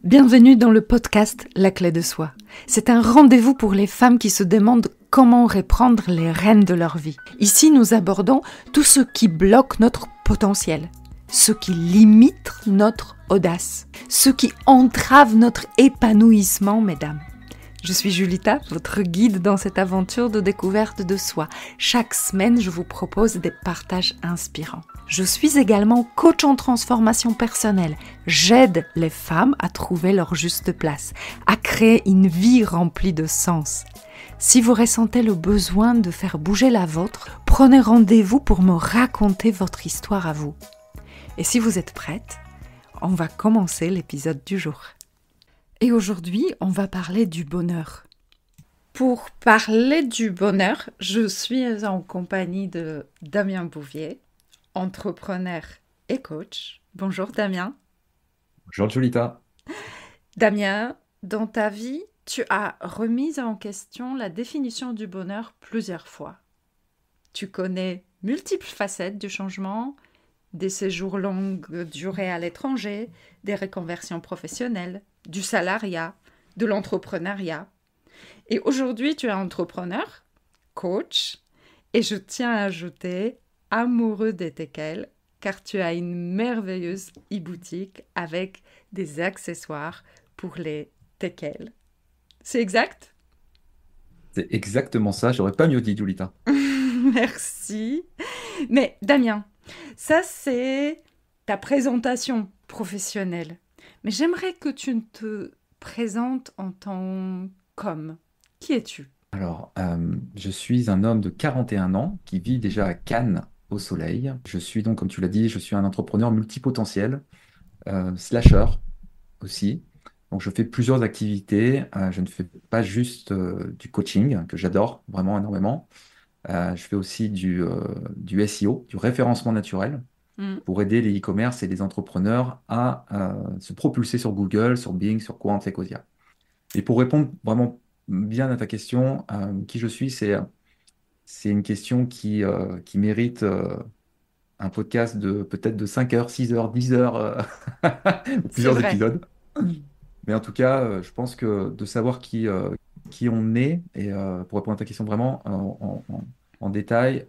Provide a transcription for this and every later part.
Bienvenue dans le podcast La Clé de Soi. C'est un rendez-vous pour les femmes qui se demandent comment reprendre les rênes de leur vie. Ici, nous abordons tout ce qui bloque notre potentiel, ce qui limite notre audace, ce qui entrave notre épanouissement, mesdames. Je suis Julita, votre guide dans cette aventure de découverte de soi. Chaque semaine, je vous propose des partages inspirants. Je suis également coach en transformation personnelle. J'aide les femmes à trouver leur juste place, à créer une vie remplie de sens. Si vous ressentez le besoin de faire bouger la vôtre, prenez rendez-vous pour me raconter votre histoire à vous. Et si vous êtes prête, on va commencer l'épisode du jour. Et aujourd'hui, on va parler du bonheur. Pour parler du bonheur, je suis en compagnie de Damien Bouvier, entrepreneur et coach. Bonjour Damien. Bonjour Julita. Damien, dans ta vie, tu as remis en question la définition du bonheur plusieurs fois. Tu connais multiples facettes du changement, des séjours longue durée à l'étranger, des reconversions professionnelles, du salariat, de l'entrepreneuriat. Et aujourd'hui, tu es entrepreneur, coach, et je tiens à ajouter amoureux des teckels, car tu as une merveilleuse e-boutique avec des accessoires pour les teckels. C'est exact? C'est exactement ça, j'aurais pas mieux dit Julita. Merci. Mais Damien, ça c'est ta présentation professionnelle. Mais j'aimerais que tu te présentes en tant qu'homme. Qui es-tu? Alors, je suis un homme de 41 ans qui vit déjà à Cannes au soleil. Je suis donc, comme tu l'as dit, je suis un entrepreneur multipotentiel, slasher aussi. Donc, je fais plusieurs activités. Je ne fais pas juste du coaching, que j'adore vraiment énormément. Je fais aussi du SEO, du référencement naturel, Hmm. pour aider les e-commerce et les entrepreneurs à se propulser sur Google, sur Bing, sur Quant, Ecosia. Et pour répondre vraiment bien à ta question, qui je suis, c'est une question qui mérite un podcast de peut-être de 5 heures, 6 heures, 10 heures, C'est plusieurs vrai. épisodes. Mais en tout cas, je pense que de savoir qui on est, et pour répondre à ta question vraiment en détail,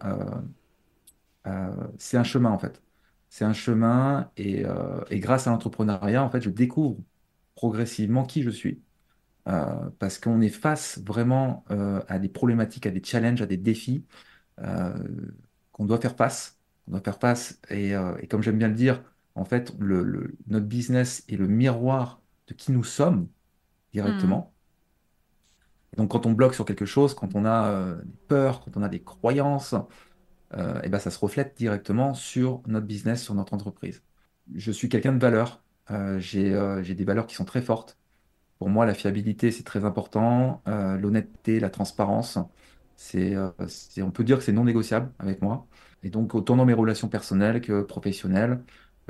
c'est un chemin en fait. C'est un chemin et grâce à l'entrepreneuriat, en fait, je découvre progressivement qui je suis. Parce qu'on est face vraiment à des problématiques, à des challenges, à des défis euh, qu'on doit faire face. On doit faire face et comme j'aime bien le dire, en fait, notre business est le miroir de qui nous sommes Hmm. directement. Et donc quand on bloque sur quelque chose, quand on a des peurs, quand on a des croyances, et ben, ça se reflète directement sur notre business, sur notre entreprise. Je suis quelqu'un de valeur. J'ai des valeurs qui sont très fortes. Pour moi, la fiabilité, c'est très important. L'honnêteté, la transparence, on peut dire que c'est non négociable avec moi. Et donc, autant dans mes relations personnelles que professionnelles,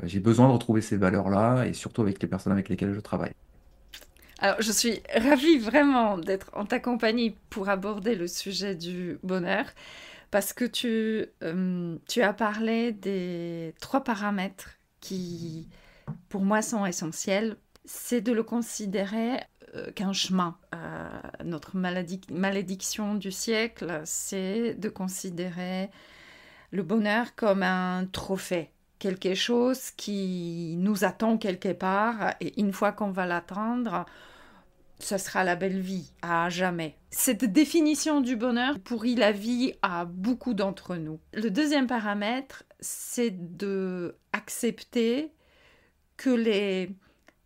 j'ai besoin de retrouver ces valeurs-là et surtout avec les personnes avec lesquelles je travaille. Alors, je suis ravie vraiment d'être en ta compagnie pour aborder le sujet du bonheur, parce que tu as parlé des 3 paramètres qui, pour moi, sont essentiels. C'est de le considérer qu'un chemin. Notre malédiction du siècle, c'est de considérer le bonheur comme un trophée, quelque chose qui nous attend quelque part, et une fois qu'on va l'atteindre, ce sera la belle vie, à jamais. Cette définition du bonheur pourrit la vie à beaucoup d'entre nous. Le deuxième paramètre, c'est de accepter que les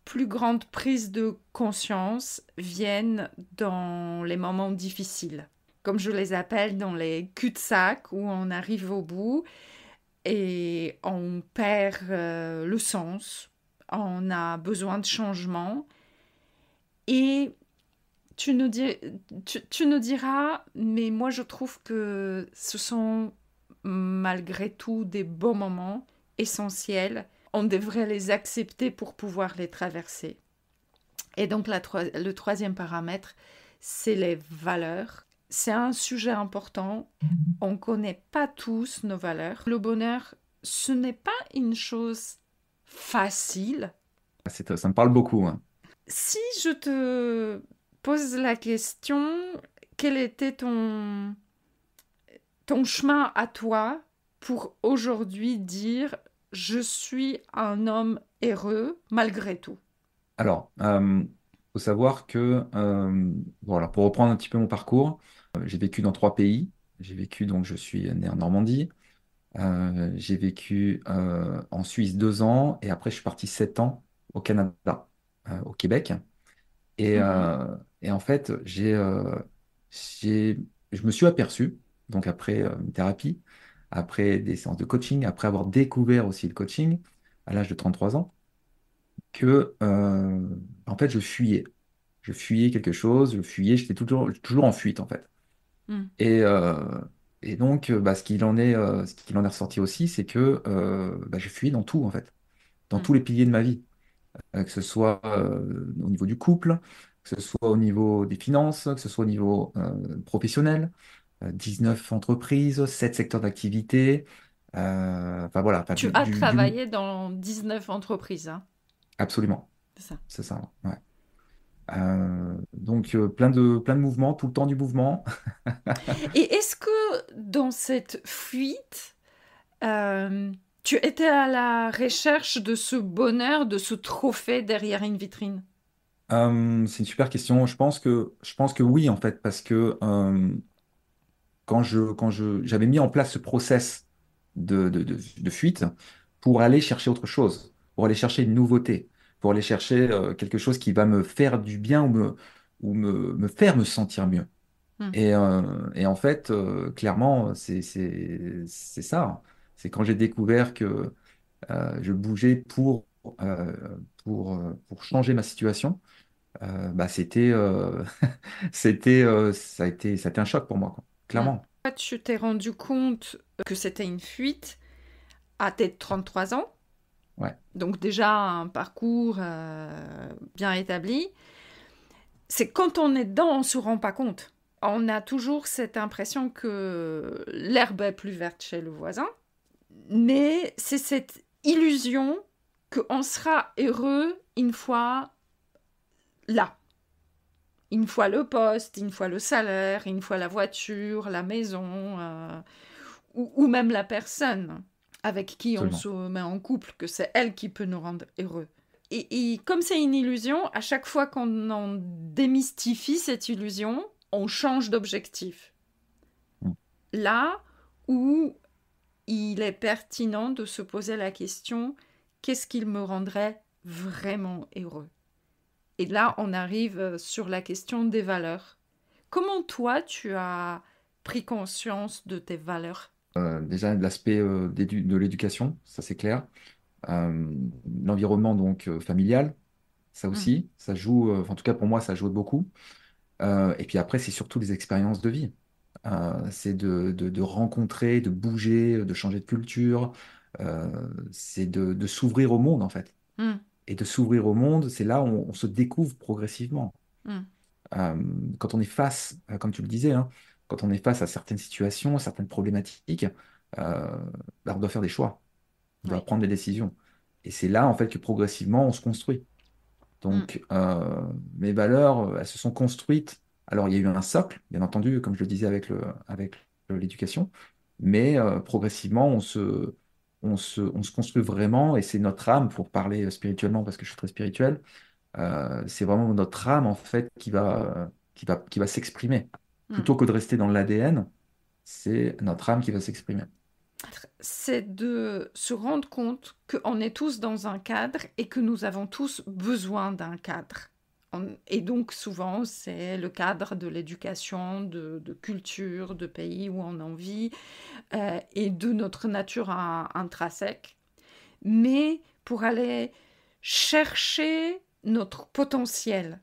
plus grandes prises de conscience viennent dans les moments difficiles. Comme je les appelle, dans les cul-de-sac où on arrive au bout et on perd le sens, on a besoin de changement. Et tu nous diras, mais moi je trouve que ce sont malgré tout des bons moments essentiels. On devrait les accepter pour pouvoir les traverser. Et donc le troisième paramètre, c'est les valeurs. C'est un sujet important. On ne connaît pas tous nos valeurs. Le bonheur, ce n'est pas une chose facile. Ça me parle beaucoup, hein. Si je te pose la question, quel était ton chemin à toi pour aujourd'hui dire je suis un homme heureux malgré tout? Alors, faut savoir que, voilà, pour reprendre un petit peu mon parcours, j'ai vécu dans 3 pays. J'ai vécu, donc je suis né en Normandie. J'ai vécu en Suisse 2 ans et après je suis parti 7 ans au Canada, au Québec. Et, Mhm. et en fait, je me suis aperçu, donc après une thérapie, après des séances de coaching, après avoir découvert aussi le coaching à l'âge de 33 ans, que en fait, je fuyais. Je fuyais quelque chose, je fuyais, j'étais toujours en fuite en fait. Mm. Et, euh, et donc, bah, ce qu'il en est ressorti aussi, c'est que bah, je fuyais dans tout en fait, dans Mm. tous les piliers de ma vie. Que ce soit au niveau du couple, que ce soit au niveau des finances, que ce soit au niveau professionnel. 19 entreprises, 7 secteurs d'activité. Enfin voilà, enfin, Tu as travaillé dans 19 entreprises, hein, absolument, c'est ça. c'est ça. Ouais. Donc plein de mouvements, tout le temps du mouvement. Et est-ce que dans cette fuite, euh, tu étais à la recherche de ce bonheur, de ce trophée derrière une vitrine? C'est une super question. Je pense que oui en fait, parce que j'avais mis en place ce process de fuite pour aller chercher autre chose, pour aller chercher une nouveauté, pour aller chercher quelque chose qui va me faire du bien ou me faire me sentir mieux. Mm. Et en fait, clairement, c'est ça. C'est quand j'ai découvert que je bougeais pour changer ma situation, bah, ça a été un choc pour moi, quoi. Mm. Clairement. Tu t'es rendu compte que c'était une fuite à tes 33 ans, Ouais. donc déjà un parcours bien établi. C'est quand on est dedans, on ne se rend pas compte. On a toujours cette impression que l'herbe est plus verte chez le voisin, mais c'est cette illusion qu'on sera heureux une fois là. Une fois le poste, une fois le salaire, une fois la voiture, la maison, ou même la personne avec qui on Absolument. se met en couple, que c'est elle qui peut nous rendre heureux. Et comme c'est une illusion, à chaque fois qu'on en démystifie cette illusion, on change d'objectif. Mm. Là où il est pertinent de se poser la question, qu'est-ce qui me rendrait vraiment heureux? Et là, on arrive sur la question des valeurs. Comment toi, tu as pris conscience de tes valeurs? Déjà, l'aspect de l'éducation, ça c'est clair. Euh, L'environnement donc familial, ça Mm. aussi, ça joue, enfin, en tout cas pour moi, ça joue beaucoup. Et puis après, c'est surtout des expériences de vie. C'est de rencontrer, de bouger, de changer de culture. C'est de s'ouvrir au monde, en fait. Mm. Et de s'ouvrir au monde, c'est là où on se découvre progressivement. Mm. Euh, Quand on est face, comme tu le disais, hein, quand on est face à certaines situations, à certaines problématiques, euh, bah, on doit faire des choix, on doit Oui. prendre des décisions. Et c'est là, en fait, que progressivement, on se construit. Mm. Donc, mes valeurs, elles se sont construites. Alors, il y a eu un socle, bien entendu, comme je le disais avec l'éducation, mais progressivement, on se construit vraiment, et c'est notre âme, pour parler spirituellement, parce que je suis très spirituel, c'est vraiment notre âme, en fait, qui va s'exprimer. Mm. Plutôt que de rester dans l'ADN, c'est notre âme qui va s'exprimer. C'est de se rendre compte qu'on est tous dans un cadre et que nous avons tous besoin d'un cadre. Et donc souvent, c'est le cadre de l'éducation, de culture, de pays où on en vit et de notre nature intrinsèque. Mais pour aller chercher notre potentiel,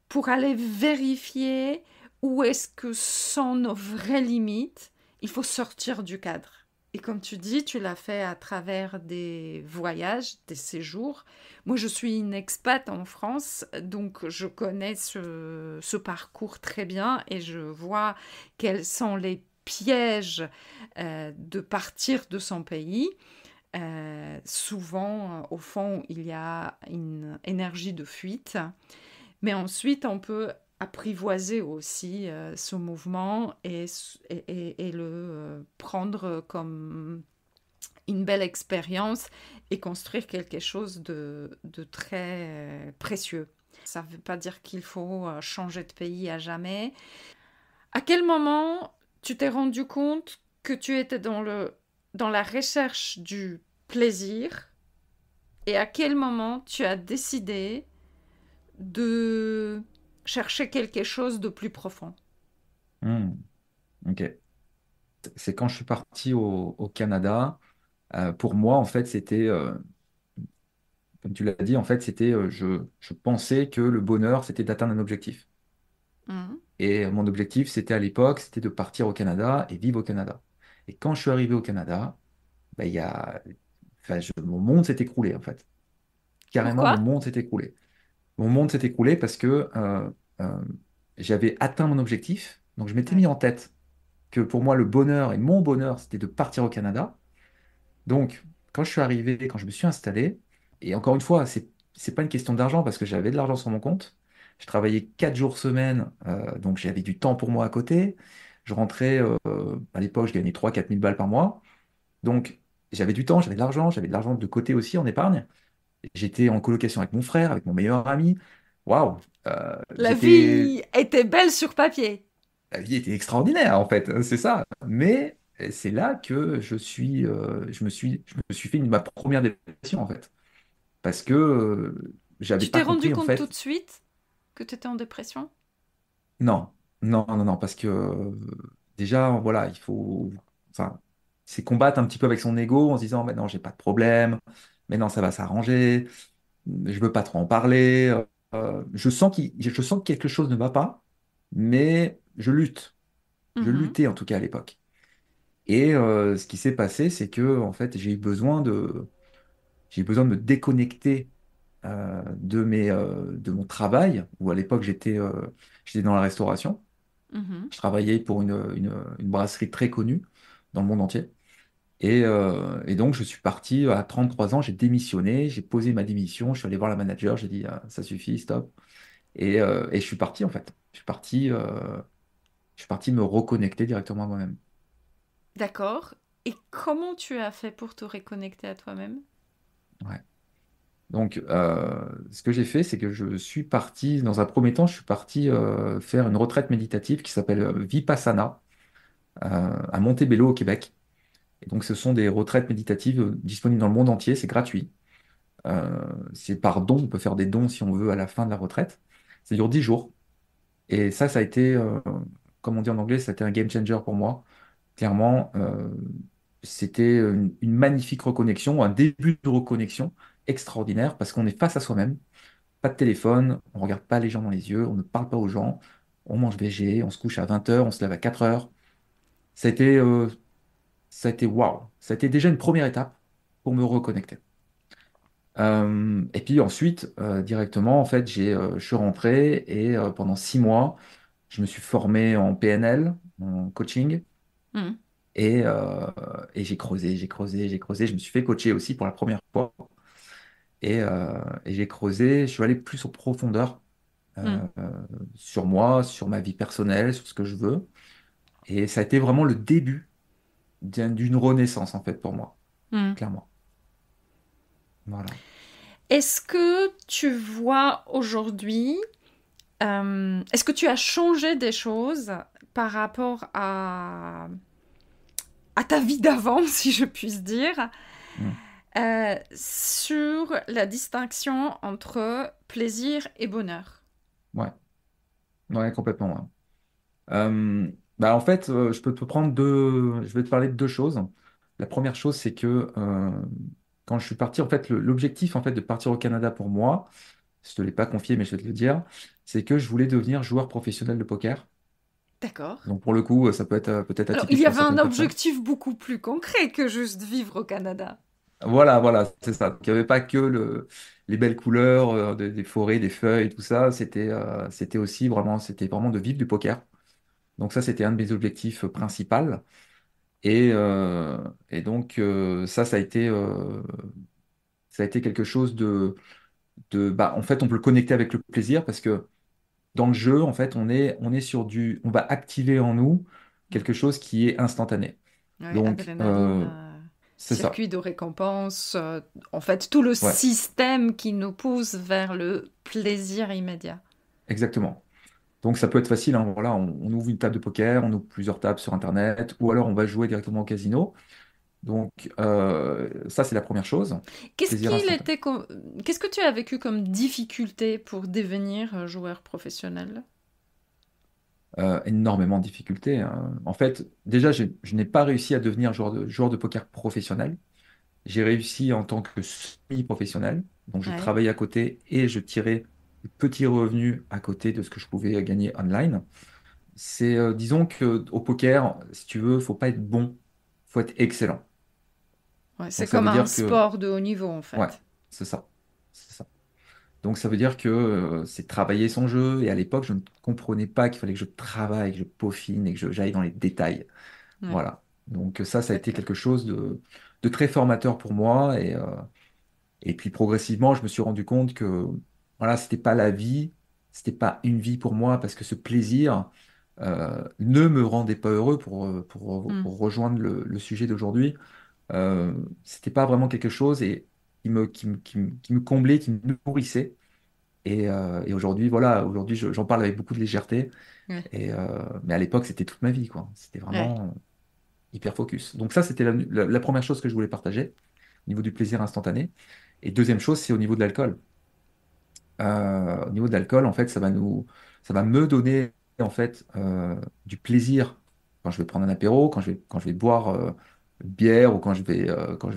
pour aller vérifier où est-ce que sont nos vraies limites, il faut sortir du cadre. Et comme tu dis, tu l'as fait à travers des voyages, des séjours. Moi, je suis une expat en France, donc je connais ce parcours très bien et je vois quels sont les pièges de partir de son pays. Souvent, au fond, il y a une énergie de fuite. Mais ensuite, on peut apprivoiser aussi ce mouvement et le prendre comme une belle expérience et construire quelque chose de très précieux. Ça ne veut pas dire qu'il faut changer de pays à jamais. À quel moment tu t'es rendu compte que tu étais dans la recherche du plaisir et à quel moment tu as décidé de chercher quelque chose de plus profond? Hmm, ok. C'est quand je suis parti au Canada. Pour moi, en fait, c'était, comme tu l'as dit, en fait, c'était, je pensais que le bonheur, c'était d'atteindre un objectif. Mhm. Et mon objectif, c'était à l'époque, c'était de partir au Canada et vivre au Canada. Et quand je suis arrivé au Canada, ben, mon monde s'est écroulé, en fait. Carrément, Pourquoi? mon monde s'est écroulé. Mon monde s'est écroulé parce que euh, j'avais atteint mon objectif. Donc, je m'étais Ouais. mis en tête que pour moi, le bonheur et mon bonheur, c'était de partir au Canada. Donc, quand je suis arrivé, quand je me suis installé, et encore une fois, c'est pas une question d'argent parce que j'avais de l'argent sur mon compte. Je travaillais 4 jours semaine, donc j'avais du temps pour moi à côté. Je rentrais, à l'époque, je gagnais 3 000 à 4 000 balles par mois. Donc, j'avais du temps, j'avais de l'argent de côté aussi en épargne. J'étais en colocation avec mon frère, avec mon meilleur ami. Waouh, La vie était belle sur papier. la vie était extraordinaire en fait, c'est ça. Mais c'est là que je me suis fait ma première dépression en fait, parce que j'avais Tu pas t'es rendu compris en compte tout fait. de suite que tu étais en dépression? Non, non, parce que déjà voilà, il faut, enfin, c'est combattre un petit peu avec son ego en se disant, mais non, j'ai pas de problème, mais non, ça va s'arranger, je veux pas trop en parler. Je sens que quelque chose ne va pas, mais je lutte. Je Mhm, luttais en tout cas à l'époque. Et ce qui s'est passé, c'est que en fait, j'ai eu besoin de me déconnecter de mon travail, où à l'époque j'étais dans la restauration. mhm. Je travaillais pour une brasserie très connue dans le monde entier. Et donc je suis parti à 33 ans, j'ai démissionné, j'ai posé ma démission, je suis allé voir la manager, j'ai dit ça suffit, stop. Et je suis parti en fait. Je suis parti me reconnecter directement à moi-même. D'accord. Et comment tu as fait pour te reconnecter à toi-même? Ouais. Donc, ce que j'ai fait, c'est que je suis parti, dans un premier temps, je suis parti faire une retraite méditative qui s'appelle Vipassana à Montebello, au Québec. Et donc, ce sont des retraites méditatives disponibles dans le monde entier, c'est gratuit. C'est par don, on peut faire des dons si on veut à la fin de la retraite. Ça dure 10 jours. Et ça a été, comme on dit en anglais, ça a été un game changer pour moi. Clairement, c'était une magnifique reconnexion, un début de reconnexion extraordinaire parce qu'on est face à soi-même. Pas de téléphone, on regarde pas les gens dans les yeux, on ne parle pas aux gens, on mange végé, on se couche à 20 heures, on se lève à 4 heures. Ça a été, euh, ça a été waouh. Ça a été déjà une première étape pour me reconnecter. Et puis ensuite, directement, en fait, je suis rentré et pendant 6 mois, je me suis formé en PNL, en coaching, Mhm. et j'ai creusé, j'ai creusé, j'ai creusé. Je me suis fait coacher aussi pour la première fois. Et j'ai creusé, je suis allé plus en profondeur Mhm. sur moi, sur ma vie personnelle, sur ce que je veux. Et ça a été vraiment le début d'une renaissance, en fait, pour moi, Mhm. clairement. Voilà. Est-ce que tu vois aujourd'hui, est-ce que tu as changé des choses par rapport à ta vie d'avant, si je puisse dire, Mm. sur la distinction entre plaisir et bonheur? Ouais, ouais, complètement. Ouais. En fait, je vais te parler de deux choses. La première chose, c'est que quand je suis parti, en fait, l'objectif, en fait, de partir au Canada pour moi, je te l'ai pas confié, mais je vais te le dire, c'est que je voulais devenir joueur professionnel de poker. D'accord. Donc pour le coup, ça peut être peut-être Alors, il atypique y pour avait un certaines personnes. objectif beaucoup plus concret que juste vivre au Canada. Voilà, c'est ça. Donc, il n'y avait pas que les belles couleurs des forêts, des feuilles, tout ça. C'était vraiment de vivre du poker. Donc ça, c'était un de mes objectifs principaux. Et donc ça a été quelque chose en fait, on peut le connecter avec le plaisir parce que dans le jeu, en fait, on est sur on va activer en nous quelque chose qui est instantané. Ouais, Donc, adrénaline, c'est ça. circuit de récompense, en fait, tout le Ouais, système qui nous pousse vers le plaisir immédiat. exactement. Donc, ça peut être facile, hein, voilà, on ouvre une table de poker, on ouvre plusieurs tables sur Internet, ou alors on va jouer directement au casino. Donc, ça, c'est la première chose. Qu'est-ce Plaisir qu'il instantané. était Qu'est-ce que tu as vécu comme difficulté pour devenir joueur professionnel? Énormément de difficultés, hein. En fait, déjà, je n'ai pas réussi à devenir joueur de poker professionnel. J'ai réussi en tant que semi-professionnel. Donc, je Ouais. travaillais à côté et je tirais des petits revenus à côté de ce que je pouvais gagner online. Disons que au poker, si tu veux, faut pas être bon, faut être excellent. Ouais, c'est Donc, ça comme veut un dire que, sport de haut niveau, en ouais, fait. c'est ça. C'est ça. Donc ça veut dire que c'est travailler son jeu. Et à l'époque, je ne comprenais pas qu'il fallait que je travaille, que je peaufine et que j'aille dans les détails. Ouais, Voilà. Donc ça a été d'accord. quelque chose de très formateur pour moi. Et puis progressivement, je me suis rendu compte que voilà, c'était pas la vie, c'était pas une vie pour moi parce que ce plaisir ne me rendait pas heureux Hmm. pour rejoindre le sujet d'aujourd'hui. C'était pas vraiment quelque chose et qui me comblait, qui me nourrissait. Et aujourd'hui, voilà, aujourd'hui, j'en parle avec beaucoup de légèreté. Ouais, Mais à l'époque, c'était toute ma vie, quoi. C'était ouais. vraiment hyper focus. Donc ça, c'était la première chose que je voulais partager, au niveau du plaisir instantané. Et deuxième chose, c'est au niveau de l'alcool. Au niveau de l'alcool, en fait, ça va me donner, en fait, du plaisir quand je vais prendre un apéro, quand je vais boire une bière ou quand je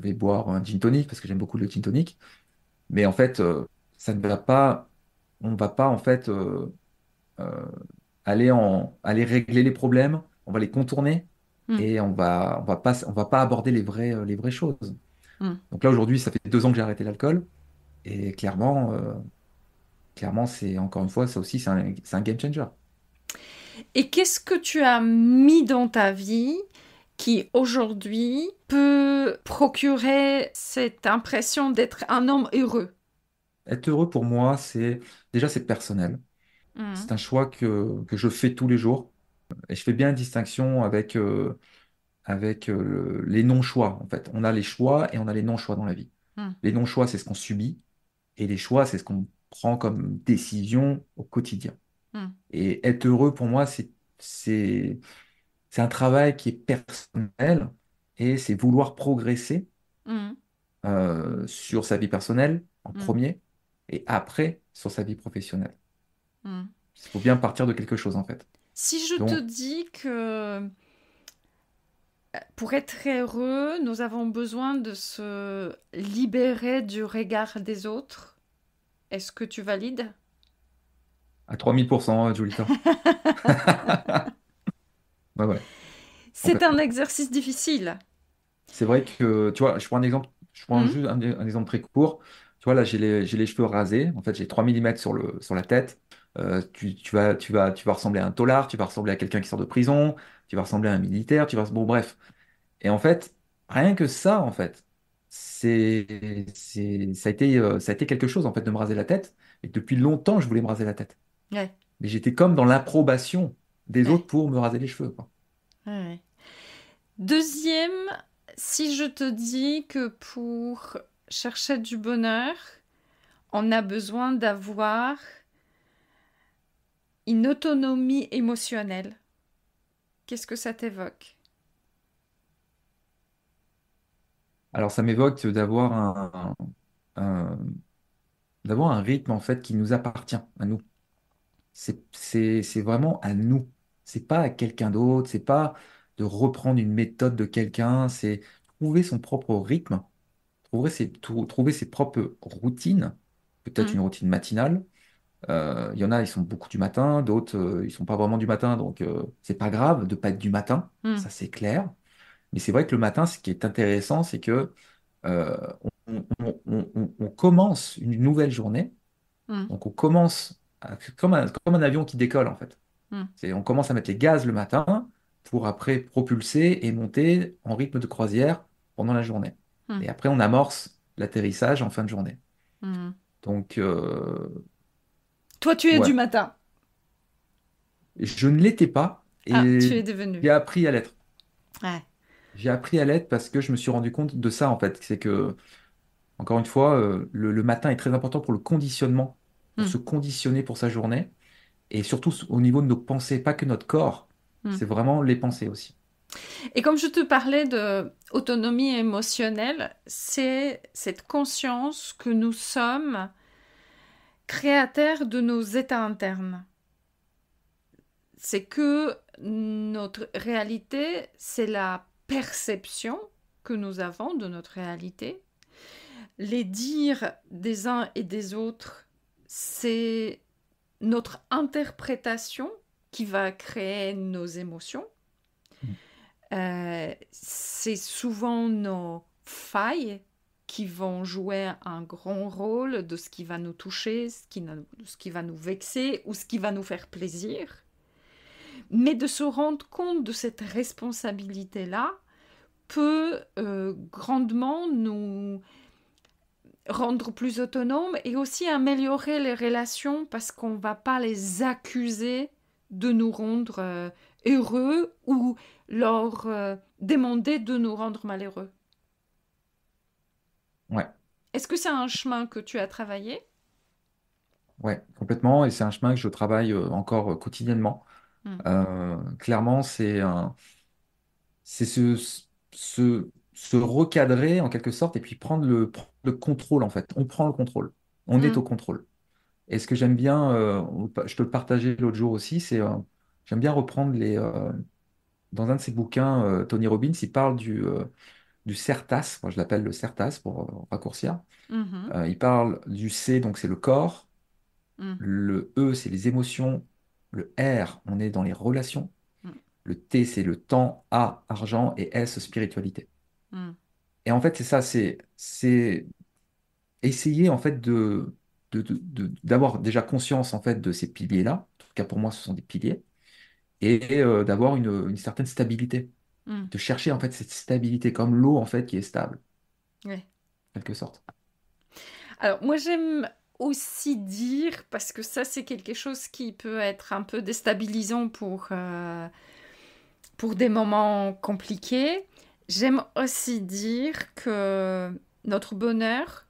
vais boire un gin tonic, parce que j'aime beaucoup le gin tonic. Mais en fait, ça ne va pas, on va pas, en fait, euh, aller régler les problèmes, on va les contourner Hmm. et on va pas aborder les vraies choses. Hmm. Donc là, aujourd'hui, ça fait 2 ans que j'ai arrêté l'alcool et clairement, c'est encore une fois, ça aussi, c'est un game changer. Et qu'est-ce que tu as mis dans ta vie qui aujourd'hui peut procurer cette impression d'être un homme heureux? Être heureux pour moi, déjà, c'est personnel. Hmm. C'est un choix que je fais tous les jours et je fais bien une distinction avec les non-choix. En fait, on a les choix et on a les non-choix dans la vie. Hmm. Les non-choix, c'est ce qu'on subit. Et les choix, c'est ce qu'on prend comme décision au quotidien. Hmm. Et être heureux, pour moi, c'est, c'est un travail qui est personnel et c'est vouloir progresser Hmm. sur sa vie personnelle en Hmm. premier et après sur sa vie professionnelle. Hmm. Il faut bien partir de quelque chose, en fait. Si je te Donc, dis que pour être heureux, nous avons besoin de se libérer du regard des autres, est-ce que tu valides? à 3000%, Julita. Ouais, ouais, C'est un complètement. exercice difficile. C'est vrai que, tu vois, je prends un exemple, je prends Hmm. juste un exemple très court. Tu vois, là, j'ai les cheveux rasés. En fait, j'ai 3 millimètres sur la tête. Tu vas ressembler à un taular, tu vas ressembler à quelqu'un qui sort de prison, tu vas ressembler à un militaire, bon, bref. Et en fait, rien que ça, en fait, ça a été quelque chose, en fait, de me raser la tête. Et depuis longtemps, je voulais me raser la tête. Ouais, Mais j'étais comme dans l'approbation des ouais, autres pour me raser les cheveux, quoi. ouais, ouais. Deuxième, si je te dis que pour chercher du bonheur, on a besoin d'avoir une autonomie émotionnelle, qu'est-ce que ça t'évoque? Alors, ça m'évoque un- d'avoir un rythme en fait qui nous appartient à nous. C'est vraiment à nous. C'est pas à quelqu'un d'autre. C'est pas de reprendre une méthode de quelqu'un. C'est trouver son propre rythme, trouver ses propres routines. Peut-être Hmm. une routine matinale. Il y en a, ils sont beaucoup du matin. D'autres, ils sont pas vraiment du matin. Donc, c'est pas grave de pas être du matin. Hmm. Ça, c'est clair. Mais c'est vrai que le matin, ce qui est intéressant, c'est que euh, on commence une nouvelle journée. Hmm. Donc on commence comme un avion qui décolle en fait. Hmm. On commence à mettre les gaz le matin pour après propulser et monter en rythme de croisière pendant la journée. Hmm. Et après on amorce l'atterrissage en fin de journée. Hmm. Donc Toi, tu es du ouais, matin. Je ne l'étais pas Ah, tu et es devenu. j'ai appris à l'être. Ouais. J'ai appris à l'être parce que je me suis rendu compte de ça, en fait. C'est que, encore une fois, le matin est très important pour le conditionnement, pour Hmm, se conditionner pour sa journée et surtout au niveau de nos pensées, pas que notre corps, hmm. c'est vraiment les pensées aussi. Et comme je te parlais de autonomie émotionnelle, c'est cette conscience que nous sommes créateurs de nos états internes. C'est que notre réalité, c'est la perception que nous avons de notre réalité. Les dires des uns et des autres, c'est notre interprétation qui va créer nos émotions. C'est souvent nos failles qui vont jouer un grand rôle de ce qui va nous toucher, ce qui va nous vexer ou ce qui va nous faire plaisir. Mais de se rendre compte de cette responsabilité-là peut grandement nous rendre plus autonomes et aussi améliorer les relations parce qu'on ne va pas les accuser de nous rendre heureux ou leur demander de nous rendre malheureux. Ouais, Est-ce que c'est un chemin que tu as travaillé? ouais, complètement. Et c'est un chemin que je travaille encore quotidiennement. Hmm. Clairement, c'est se recadrer en quelque sorte et puis prendre le contrôle en fait. On prend le contrôle. On est Hmm. au contrôle. Et ce que j'aime bien, je te le partageais l'autre jour aussi, j'aime bien reprendre dans un de ses bouquins, Tony Robbins, il parle du CERTAS, moi je l'appelle le CERTAS pour raccourcir. Mhm. Il parle du C, donc c'est le corps, Hmm. le E, c'est les émotions, le R, on est dans les relations, Hmm. le T, c'est le temps, A, argent et S, spiritualité. Hmm. Et en fait, c'est ça, c'est essayer en fait d'avoir déjà conscience en fait de ces piliers-là. En tout cas, pour moi, ce sont des piliers et d'avoir une certaine stabilité, Hmm. de chercher en fait cette stabilité comme l'eau en fait qui est stable, Ouais. en quelque sorte. Alors, moi, j'aime aussi dire, parce que ça, c'est quelque chose qui peut être un peu déstabilisant pour des moments compliqués, j'aime aussi dire que notre bonheur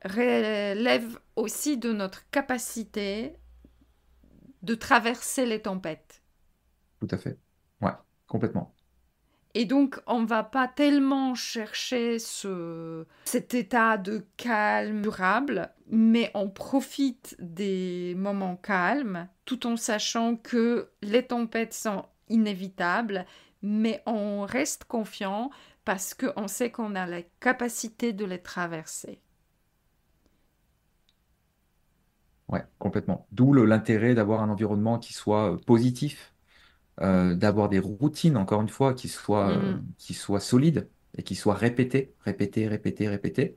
relève aussi de notre capacité de traverser les tempêtes. Tout à fait. Ouais, complètement. Et donc, on ne va pas tellement chercher cet état de calme durable, mais on profite des moments calmes tout en sachant que les tempêtes sont inévitables, mais on reste confiant parce qu'on sait qu'on a la capacité de les traverser. Ouais, complètement. D'où l'intérêt d'avoir un environnement qui soit positif, d'avoir des routines, encore une fois, Mm, qui soient solides et qui soient répétées, répétées, répétées, répétées.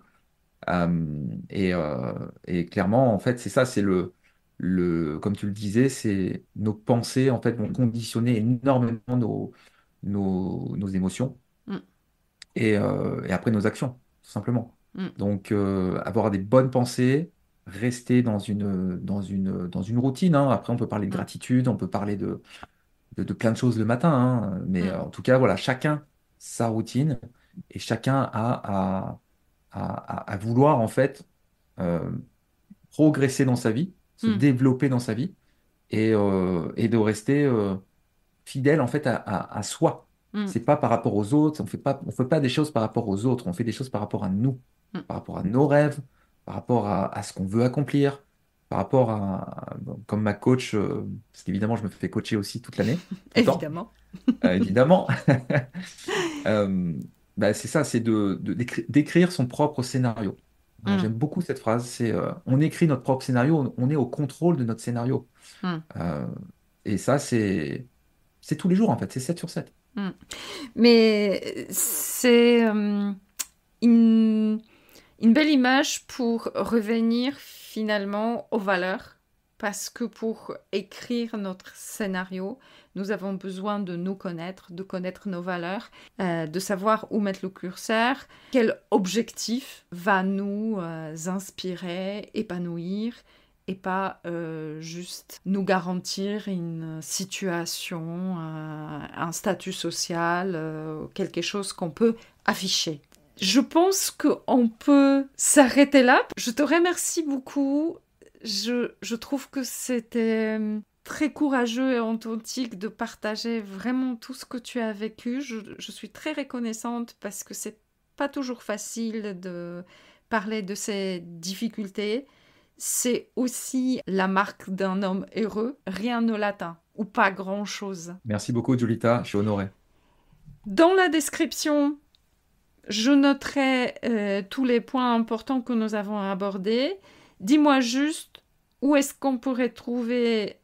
Et clairement, en fait, c'est ça, comme tu le disais, c'est nos pensées, en fait, vont conditionner énormément nos émotions mm, et après nos actions, tout simplement. mm, Donc, avoir des bonnes pensées, rester dans une routine, hein. Après, on peut parler de mm, gratitude, on peut parler de plein de choses le matin, hein. Mais mm, en tout cas, voilà, chacun sa routine et chacun à vouloir, en fait, euh, progresser dans sa vie, se mm, développer dans sa vie et de rester fidèle, en fait, à soi. mm, C'est pas par rapport aux autres, on fait pas des choses par rapport aux autres, on fait des choses par rapport à nous, mm. par rapport à nos rêves, par rapport à ce qu'on veut accomplir, par rapport bon, comme ma coach, parce qu'évidemment, je me fais coacher aussi toute l'année, tout le temps, Évidemment. évidemment. Euh, bah, c'est ça, c'est d'écrire son propre scénario. Voilà, Mm, j'aime beaucoup cette phrase, c'est on écrit notre propre scénario, on est au contrôle de notre scénario. mm, Euh, et ça, c'est tous les jours, en fait, c'est 7/7. mm. Mais c'est une, une belle image pour revenir finalement aux valeurs, parce que pour écrire notre scénario, nous avons besoin de nous connaître, de connaître nos valeurs, de savoir où mettre le curseur, quel objectif va nous inspirer, épanouir et pas juste nous garantir une situation, un statut social, quelque chose qu'on peut afficher. Je pense qu'on peut s'arrêter là. Je te remercie beaucoup. Je trouve que c'était très courageux et authentique de partager vraiment tout ce que tu as vécu. Je suis très reconnaissante parce que c'est pas toujours facile de parler de ces difficultés. C'est aussi la marque d'un homme heureux. Rien ne l'atteint, ou pas grand-chose. Merci beaucoup, Julita. Je suis honoré. Dans la description, je noterai tous les points importants que nous avons abordés. Dis-moi juste où est-ce qu'on pourrait trouver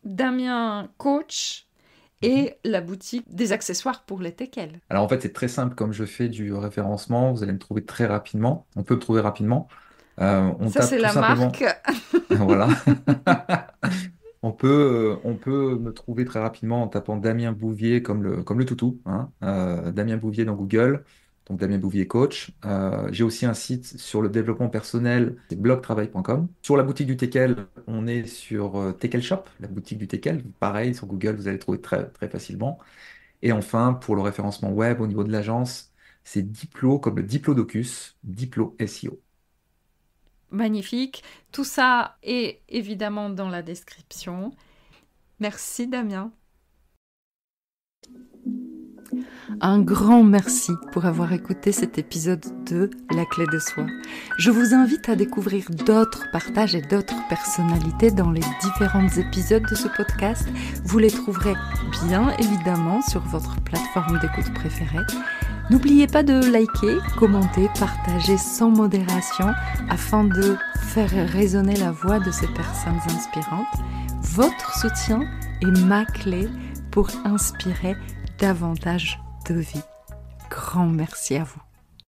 Damien Coach et la boutique des accessoires pour les teckels. Alors en fait, c'est très simple. Comme je fais du référencement, vous allez me trouver très rapidement. On peut me trouver rapidement. On Ça, tape c'est tout la simplement. marque. Voilà. On peut me trouver très rapidement en tapant Damien Bouvier comme le toutou, hein. Damien Bouvier dans Google, donc Damien Bouvier coach. J'ai aussi un site sur le développement personnel, c'est blogtravail.com. Sur la boutique du Teckel, on est sur Teckel Shop, la boutique du Teckel. Pareil, sur Google, vous allez le trouver très, très facilement. Et enfin, pour le référencement web au niveau de l'agence, c'est Diplo comme le Diplodocus, Diplo SEO. Magnifique. Tout ça est évidemment dans la description. Merci Damien. Un grand merci pour avoir écouté cet épisode de La Clé de Soi. Je vous invite à découvrir d'autres partages et d'autres personnalités dans les différents épisodes de ce podcast. Vous les trouverez bien évidemment sur votre plateforme d'écoute préférée. N'oubliez pas de liker, commenter, partager sans modération afin de faire résonner la voix de ces personnes inspirantes. Votre soutien est ma clé pour inspirer davantage de vie. Grand merci à vous.